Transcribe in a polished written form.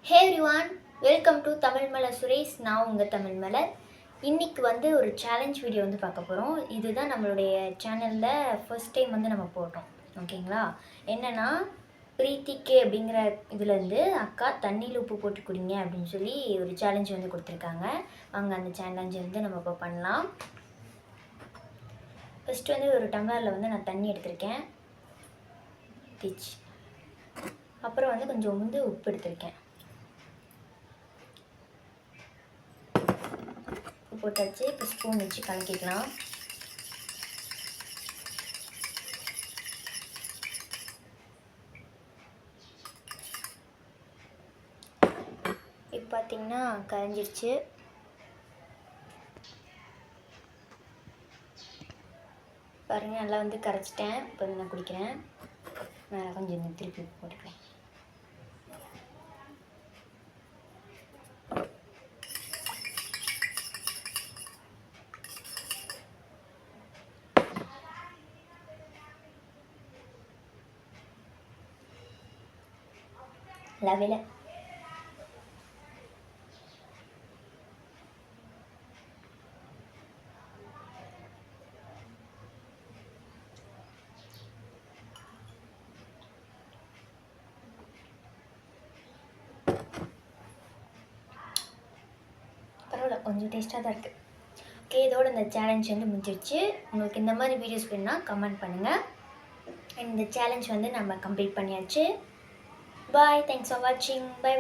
Hey everyone, welcome to Tamil Malar Suresh. நான் உங்கள் தமிழ் மலர். இன்றைக்கி ஒரு சேலஞ்ச் வீடியோ பார்க்க போகிறோம். இதுதான் நம்மளுடைய சேனலில் ஃபர்ஸ்ட் டைம் நம்ம போடுறோம். ஓகேங்களா? என்னென்னா பிரீத்திகே அப்படிங்கிற இதுலேருந்து அக்கா தண்ணியில் உப்பு போட்டு குடிங்க அப்படின்னு சொல்லி ஒரு சேலஞ்ச் கொடுத்துருக்காங்க. வாங்க அந்த சேலஞ்சு நம்ம இப்போ பண்ணலாம். ஃபஸ்ட்டு ஒரு டம்ளரில் நான் தண்ணி எடுத்திருக்கேன். அப்புறம் கொஞ்சம் உப்பு எடுத்திருக்கேன். போட்டாச்சு. இப்போ ஸ்பூன் வச்சு கலக்கிக்கலாம். இப்போ பார்த்தீங்கன்னா கரைஞ்சிருச்சு. பாருங்கள், நல்லா கரைச்சிட்டேன். இப்போ நான் குடிக்கிறேன். நான் கொஞ்சம் திருப்பி போட்டுக்கிறேன். லெவல பரவாயில்ல, கொஞ்சம் டேஸ்ட்டாக தான் இருக்குது. ஓகே, இதோட இந்த சேலஞ்ச் முடிஞ்சிருச்சு. உங்களுக்கு இந்த மாதிரி வீடியோஸ் வேணுன்னா கமெண்ட் பண்ணுங்கள். இந்த சேலஞ்ச் நம்ம கம்ப்ளீட் பண்ணியாச்சு. Bye. Thanks for watching. Bye.